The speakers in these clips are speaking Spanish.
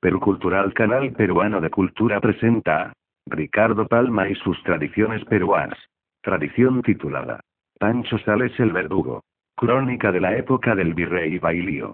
Perú Cultural Canal Peruano de Cultura presenta a Ricardo Palma y sus tradiciones peruanas. Tradición titulada Pancho Sales el Verdugo. Crónica de la época del virrey Bailío.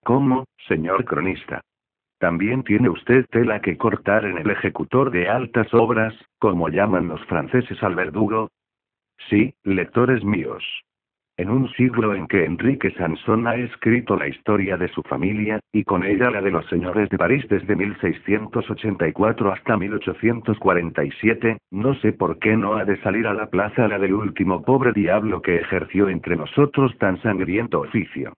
¿Cómo, señor cronista? También tiene usted tela que cortar en el ejecutor de altas obras, como llaman los franceses al verdugo. Sí, lectores míos. En un siglo en que Enrique Sansón ha escrito la historia de su familia, y con ella la de los señores de París desde 1684 hasta 1847, no sé por qué no ha de salir a la plaza la del último pobre diablo que ejerció entre nosotros tan sangriento oficio.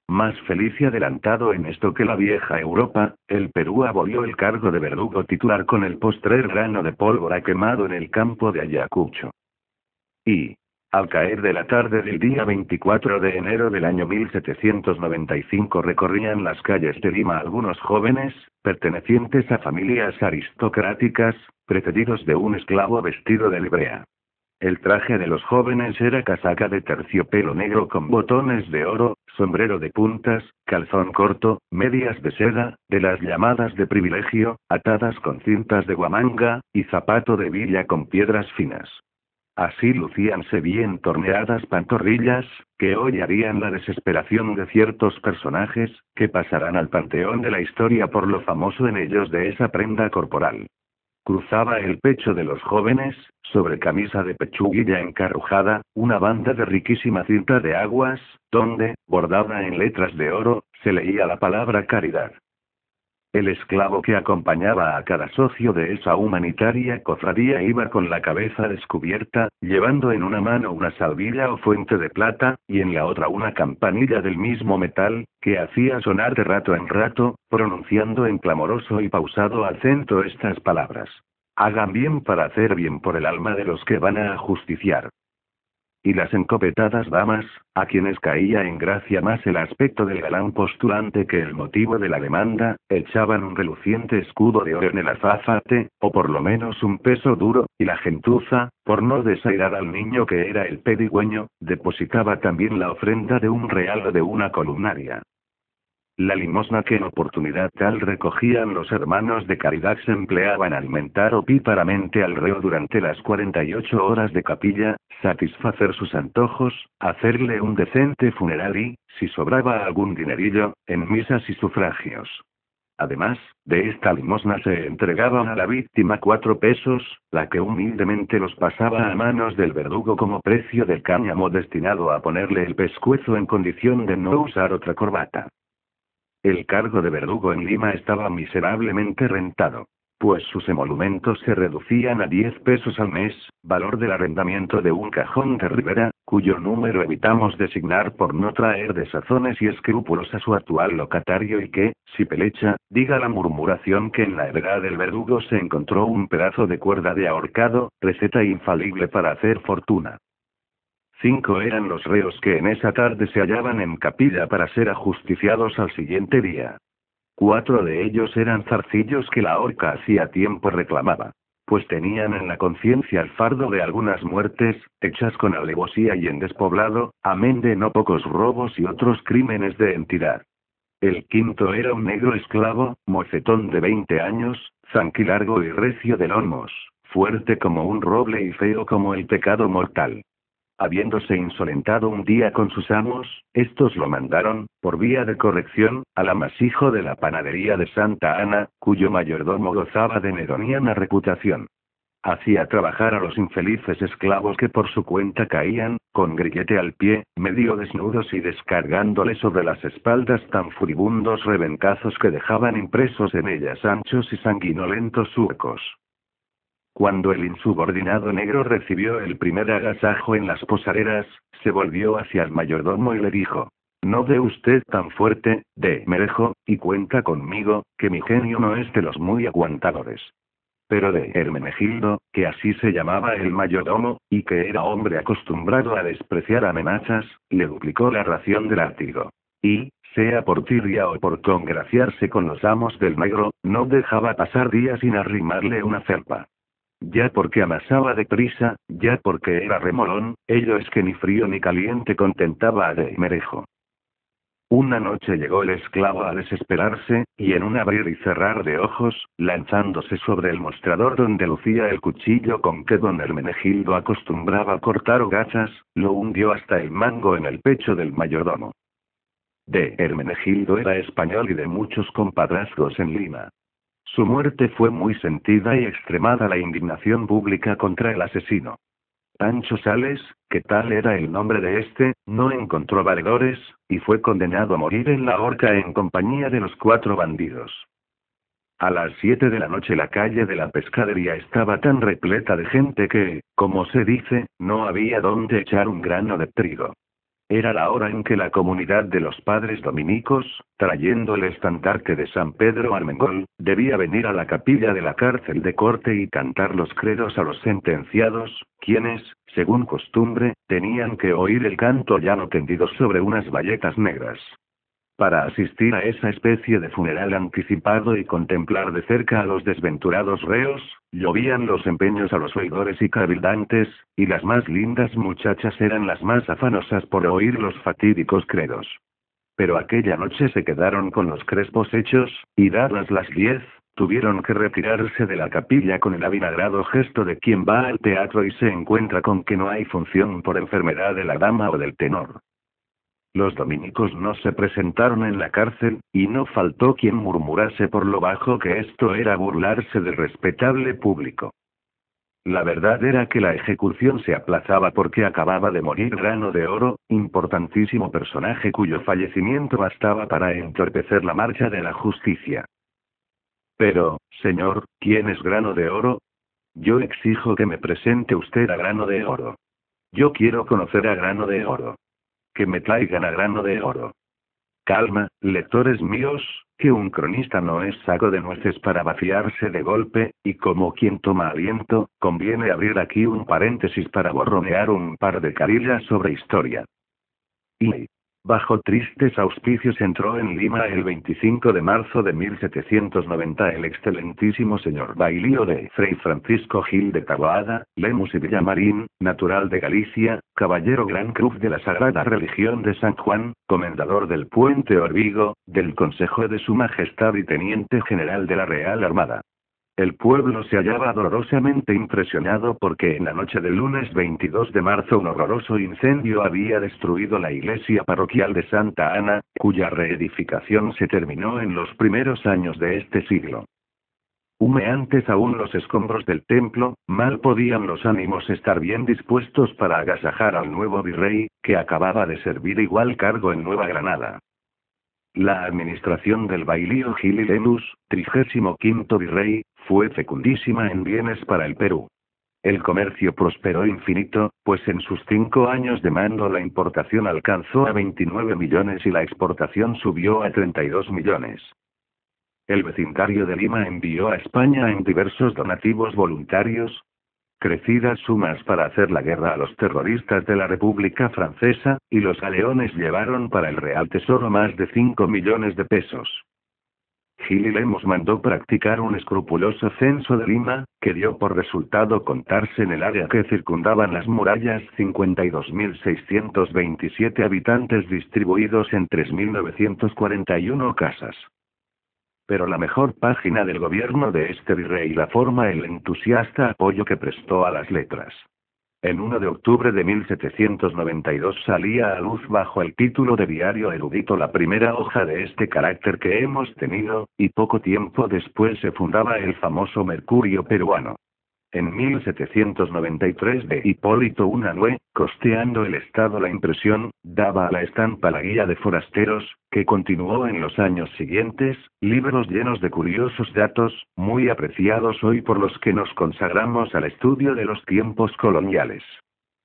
Más feliz y adelantado en esto que la vieja Europa, el Perú abolió el cargo de verdugo titular con el postrer grano de pólvora quemado en el campo de Ayacucho. Y, al caer de la tarde del día 24 de enero del año 1795 recorrían las calles de Lima algunos jóvenes, pertenecientes a familias aristocráticas, precedidos de un esclavo vestido de librea. El traje de los jóvenes era casaca de terciopelo negro con botones de oro, sombrero de puntas, calzón corto, medias de seda, de las llamadas de privilegio, atadas con cintas de guamanga, y zapato de villa con piedras finas. Así lucíanse bien torneadas pantorrillas, que hoy harían la desesperación de ciertos personajes, que pasarán al panteón de la historia por lo famoso en ellos de esa prenda corporal. Cruzaba el pecho de los jóvenes, sobre camisa de pechuguilla encarrujada, una banda de riquísima cinta de aguas, donde, bordada en letras de oro, se leía la palabra caridad. El esclavo que acompañaba a cada socio de esa humanitaria cofradía iba con la cabeza descubierta, llevando en una mano una salvilla o fuente de plata, y en la otra una campanilla del mismo metal, que hacía sonar de rato en rato, pronunciando en clamoroso y pausado acento estas palabras: hagan bien para hacer bien por el alma de los que van a ajusticiar. Y las encopetadas damas, a quienes caía en gracia más el aspecto del galán postulante que el motivo de la demanda, echaban un reluciente escudo de oro en el azafate, o por lo menos un peso duro, y la gentuza, por no desairar al niño que era el pedigüeño, depositaba también la ofrenda de un real o de una columnaria. La limosna que en oportunidad tal recogían los hermanos de caridad se empleaba en alimentar opíparamente al reo durante las 48 horas de capilla, satisfacer sus antojos, hacerle un decente funeral y, si sobraba algún dinerillo, en misas y sufragios. Además, de esta limosna se entregaban a la víctima 4 pesos, la que humildemente los pasaba a manos del verdugo como precio del cáñamo destinado a ponerle el pescuezo en condición de no usar otra corbata. El cargo de verdugo en Lima estaba miserablemente rentado, pues sus emolumentos se reducían a 10 pesos al mes, valor del arrendamiento de un cajón de ribera, cuyo número evitamos designar por no traer desazones y escrúpulos a su actual locatario y que, si pelecha, diga la murmuración que en la heredad del verdugo se encontró un pedazo de cuerda de ahorcado, receta infalible para hacer fortuna. 5 eran los reos que en esa tarde se hallaban en capilla para ser ajusticiados al siguiente día. 4 de ellos eran zarcillos que la horca hacía tiempo reclamaba, pues tenían en la conciencia el fardo de algunas muertes, hechas con alevosía y en despoblado, amén de no pocos robos y otros crímenes de entidad. El 5.º era un negro esclavo, mocetón de 20 años, zanquilargo y recio de lomos, fuerte como un roble y feo como el pecado mortal. Habiéndose insolentado un día con sus amos, estos lo mandaron, por vía de corrección, al amasijo de la panadería de Santa Ana, cuyo mayordomo gozaba de nedoniana reputación. Hacía trabajar a los infelices esclavos que por su cuenta caían, con grillete al pie, medio desnudos y descargándoles sobre las espaldas tan furibundos rebencazos que dejaban impresos en ellas anchos y sanguinolentos surcos. Cuando el insubordinado negro recibió el primer agasajo en las posaderas, se volvió hacia el mayordomo y le dijo: no dé usted tan fuerte, merejo, y cuenta conmigo, que mi genio no es de los muy aguantadores. Pero de Hermenegildo, que así se llamaba el mayordomo, y que era hombre acostumbrado a despreciar amenazas, le duplicó la ración del látigo. Y, sea por tirria o por congraciarse con los amos del negro, no dejaba pasar días sin arrimarle una felpa. Ya porque amasaba deprisa, ya porque era remolón, ello es que ni frío ni caliente contentaba a de Merejo. Una noche llegó el esclavo a desesperarse, y en un abrir y cerrar de ojos, lanzándose sobre el mostrador donde lucía el cuchillo con que don Hermenegildo acostumbraba cortar hogazas, lo hundió hasta el mango en el pecho del mayordomo. De Hermenegildo era español y de muchos compadrazgos en Lima. Su muerte fue muy sentida y extremada la indignación pública contra el asesino. Pancho Sales, que tal era el nombre de este, no encontró valedores, y fue condenado a morir en la horca en compañía de los 4 bandidos. A las 7 de la noche la calle de la pescadería estaba tan repleta de gente que, como se dice, no había dónde echar un grano de trigo. Era la hora en que la comunidad de los padres dominicos, trayendo el estandarte de San Pedro Armengol, debía venir a la capilla de la cárcel de corte y cantar los credos a los sentenciados, quienes, según costumbre, tenían que oír el canto llano tendido sobre unas bayetas negras. Para asistir a esa especie de funeral anticipado y contemplar de cerca a los desventurados reos, llovían los empeños a los oidores y cabildantes, y las más lindas muchachas eran las más afanosas por oír los fatídicos credos. Pero aquella noche se quedaron con los crespos hechos, y dadas las 10, tuvieron que retirarse de la capilla con el avinagrado gesto de quien va al teatro y se encuentra con que no hay función por enfermedad de la dama o del tenor. Los dominicos no se presentaron en la cárcel, y no faltó quien murmurase por lo bajo que esto era burlarse del respetable público. La verdad era que la ejecución se aplazaba porque acababa de morir Grano de Oro, importantísimo personaje cuyo fallecimiento bastaba para entorpecer la marcha de la justicia. Pero, señor, ¿quién es Grano de Oro? Yo exijo que me presente usted a Grano de Oro. Yo quiero conocer a Grano de Oro. Que me traigan a Grano de Oro. Calma, lectores míos, que un cronista no es saco de nueces para vaciarse de golpe, y como quien toma aliento, conviene abrir aquí un paréntesis para borronear un par de carillas sobre historia. Y, bajo tristes auspicios entró en Lima el 25 de marzo de 1790 el excelentísimo señor bailío de Fray Francisco Gil de Taboada, Lemus y Villamarín, natural de Galicia, caballero Gran Cruz de la Sagrada Religión de San Juan, comendador del Puente Orbigo, del Consejo de Su Majestad y teniente general de la Real Armada. El pueblo se hallaba dolorosamente impresionado porque en la noche del lunes 22 de marzo un horroroso incendio había destruido la iglesia parroquial de Santa Ana, cuya reedificación se terminó en los primeros años de este siglo. Humeantes aún los escombros del templo, mal podían los ánimos estar bien dispuestos para agasajar al nuevo virrey, que acababa de servir igual cargo en Nueva Granada. La administración del bailío Gil y Lemus, 35º virrey, fue fecundísima en bienes para el Perú. El comercio prosperó infinito, pues en sus 5 años de mando la importación alcanzó a 29 millones y la exportación subió a 32 millones. El vecindario de Lima envió a España en diversos donativos voluntarios, crecidas sumas para hacer la guerra a los terroristas de la República Francesa, y los galeones llevaron para el Real Tesoro más de 5 millones de pesos. Gil y Lemus mandó practicar un escrupuloso censo de Lima, que dio por resultado contarse en el área que circundaban las murallas 52.627 habitantes distribuidos en 3.941 casas. Pero la mejor página del gobierno de este virrey la forma el entusiasta apoyo que prestó a las letras. El 1 de octubre de 1792 salía a luz bajo el título de Diario Erudito la primera hoja de este carácter que hemos tenido, y poco tiempo después se fundaba el famoso Mercurio peruano. En 1793 de Hipólito Unanue, costeando el Estado la impresión, daba a la estampa La Guía de Forasteros, que continuó en los años siguientes, libros llenos de curiosos datos, muy apreciados hoy por los que nos consagramos al estudio de los tiempos coloniales.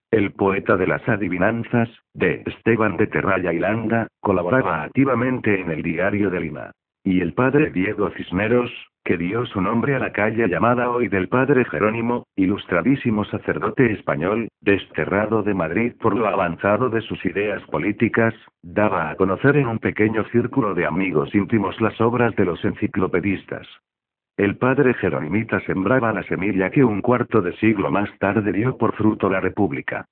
El poeta de las adivinanzas, de Esteban de Terraya y Landa, colaboraba activamente en el Diario de Lima. Y el padre Diego Cisneros, que dio su nombre a la calle llamada hoy del padre Jerónimo, ilustradísimo sacerdote español, desterrado de Madrid por lo avanzado de sus ideas políticas, daba a conocer en un pequeño círculo de amigos íntimos las obras de los enciclopedistas. El padre Jerónimita sembraba la semilla que un cuarto de siglo más tarde dio por fruto la República.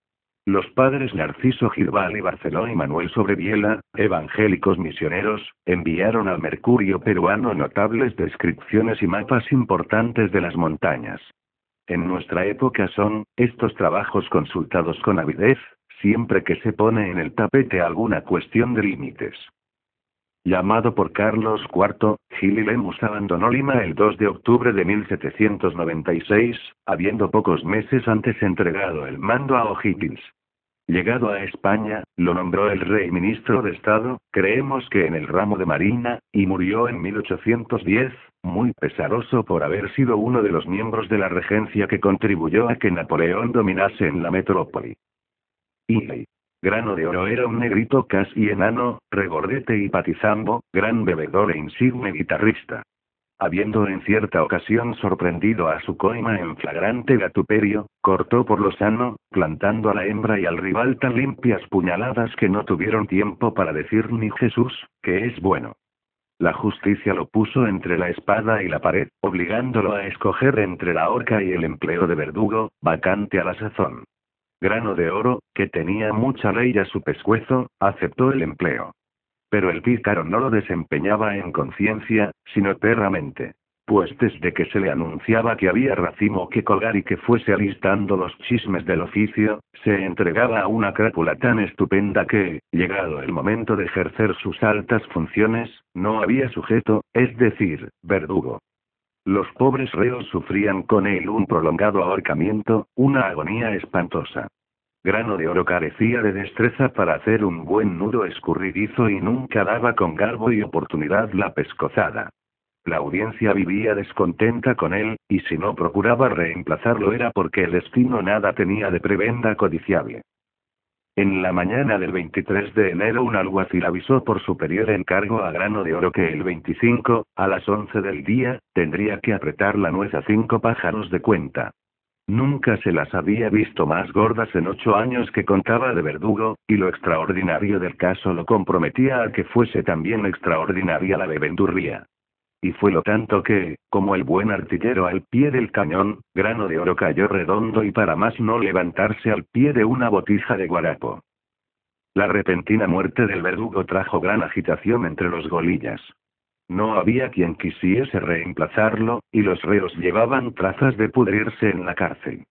Los padres Narciso Girbal y Barceló y Manuel Sobreviela, evangélicos misioneros, enviaron al Mercurio peruano notables descripciones y mapas importantes de las montañas. En nuestra época son, estos trabajos consultados con avidez, siempre que se pone en el tapete alguna cuestión de límites. Llamado por Carlos IV, Gil y Lemus abandonó Lima el 2 de octubre de 1796, habiendo pocos meses antes entregado el mando a O'Higgins. Llegado a España, lo nombró el rey ministro de Estado, creemos que en el ramo de Marina, y murió en 1810, muy pesaroso por haber sido uno de los miembros de la regencia que contribuyó a que Napoleón dominase en la metrópoli. Ely. Grano de Oro era un negrito casi enano, regordete y patizambo, gran bebedor e insigne guitarrista. Habiendo en cierta ocasión sorprendido a su coima en flagrante gatuperio, cortó por lo sano, plantando a la hembra y al rival tan limpias puñaladas que no tuvieron tiempo para decir ni Jesús, que es bueno. La justicia lo puso entre la espada y la pared, obligándolo a escoger entre la horca y el empleo de verdugo, vacante a la sazón. Grano de Oro, que tenía mucha ley a su pescuezo, aceptó el empleo. Pero el pícaro no lo desempeñaba en conciencia, sino perramente. Pues desde que se le anunciaba que había racimo que colgar y que fuese alistando los chismes del oficio, se entregaba a una crápula tan estupenda que, llegado el momento de ejercer sus altas funciones, no había sujeto, es decir, verdugo. Los pobres reos sufrían con él un prolongado ahorcamiento, una agonía espantosa. Grano de Oro carecía de destreza para hacer un buen nudo escurridizo y nunca daba con garbo y oportunidad la pescozada. La audiencia vivía descontenta con él, y si no procuraba reemplazarlo era porque el destino nada tenía de prebenda codiciable. En la mañana del 23 de enero un alguacil avisó por superior encargo a Grano de Oro que el 25, a las 11 del día, tendría que apretar la nuez a 5 pájaros de cuenta. Nunca se las había visto más gordas en 8 años que contaba de verdugo, y lo extraordinario del caso lo comprometía a que fuese también extraordinaria la bebendurria. Y fue lo tanto que, como el buen artillero al pie del cañón, Grano de Oro cayó redondo y para más no levantarse al pie de una botija de guarapo. La repentina muerte del verdugo trajo gran agitación entre los golillas. No había quien quisiese reemplazarlo, y los reos llevaban trazas de pudrirse en la cárcel.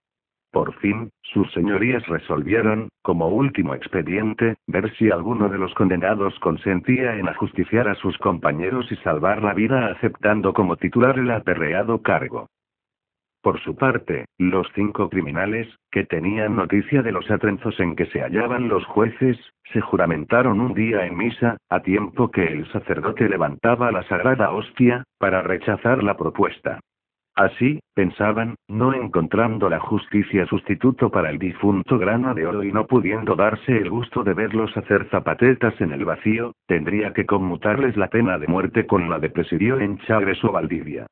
Por fin, sus señorías resolvieron, como último expediente, ver si alguno de los condenados consentía en ajusticiar a sus compañeros y salvar la vida aceptando como titular el aperreado cargo. Por su parte, los 5 criminales, que tenían noticia de los atrenzos en que se hallaban los jueces, se juramentaron un día en misa, a tiempo que el sacerdote levantaba la sagrada hostia, para rechazar la propuesta. Así, pensaban, no encontrando la justicia sustituto para el difunto Grano de Oro y no pudiendo darse el gusto de verlos hacer zapatetas en el vacío, tendría que conmutarles la pena de muerte con la de presidio en Chagres o Valdivia.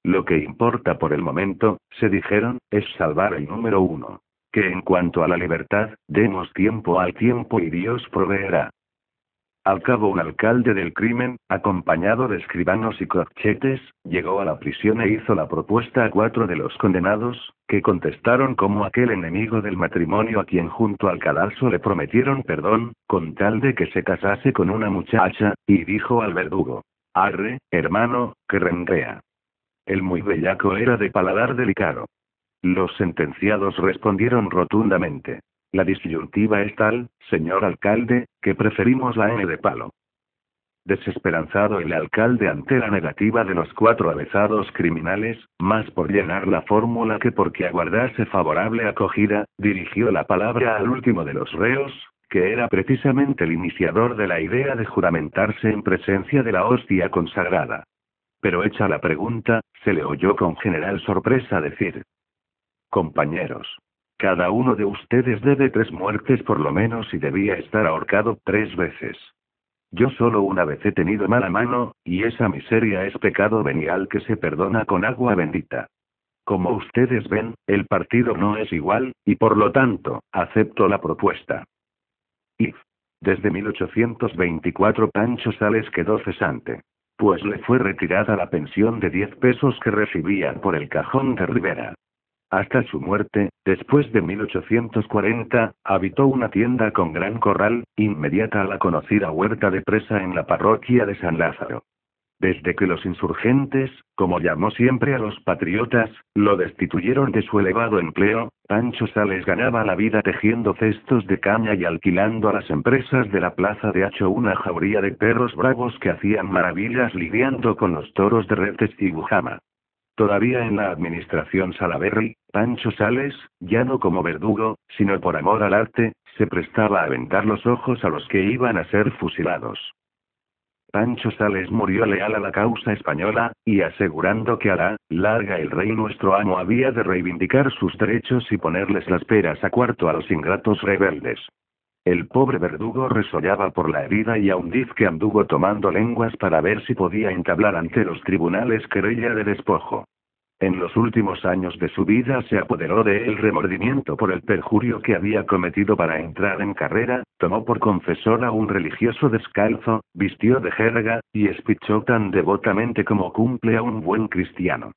Lo que importa por el momento, se dijeron, es salvar el número 1. Que en cuanto a la libertad, demos tiempo al tiempo y Dios proveerá. Al cabo un alcalde del crimen, acompañado de escribanos y corchetes, llegó a la prisión e hizo la propuesta a 4 de los condenados, que contestaron como aquel enemigo del matrimonio a quien junto al cadalso le prometieron perdón, con tal de que se casase con una muchacha, y dijo al verdugo: «Arre, hermano, que renguea». El muy bellaco era de paladar delicado. Los sentenciados respondieron rotundamente: «La disyuntiva es tal, señor alcalde, que preferimos la N de palo». Desesperanzado el alcalde ante la negativa de los 4 avezados criminales, más por llenar la fórmula que porque aguardase favorable acogida, dirigió la palabra al último de los reos, que era precisamente el iniciador de la idea de juramentarse en presencia de la hostia consagrada. Pero hecha la pregunta, se le oyó con general sorpresa decir: «Compañeros, cada uno de ustedes debe 3 muertes por lo menos y debía estar ahorcado 3 veces. Yo solo una vez he tenido mala mano, y esa miseria es pecado venial que se perdona con agua bendita. Como ustedes ven, el partido no es igual, y por lo tanto, acepto la propuesta». Y desde 1824 Pancho Sales quedó cesante. Pues le fue retirada la pensión de 10 pesos que recibía por el cajón de Rivera. Hasta su muerte, después de 1840, habitó una tienda con gran corral, inmediata a la conocida huerta de presa en la parroquia de San Lázaro. Desde que los insurgentes, como llamó siempre a los patriotas, lo destituyeron de su elevado empleo, Pancho Sales ganaba la vida tejiendo cestos de caña y alquilando a las empresas de la plaza de Hacho una jauría de perros bravos que hacían maravillas lidiando con los toros de Retes y Bujama. Todavía en la administración Salaberry, Pancho Sales, ya no como verdugo, sino por amor al arte, se prestaba a vendar los ojos a los que iban a ser fusilados. Pancho Sales murió leal a la causa española, y asegurando que hará larga el rey nuestro amo había de reivindicar sus derechos y ponerles las peras a cuarto a los ingratos rebeldes. El pobre verdugo resollaba por la herida y aun diz que anduvo tomando lenguas para ver si podía entablar ante los tribunales querella de despojo. En los últimos años de su vida se apoderó de él remordimiento por el perjurio que había cometido para entrar en carrera, tomó por confesor a un religioso descalzo, vistió de jerga, y espichó tan devotamente como cumple a un buen cristiano.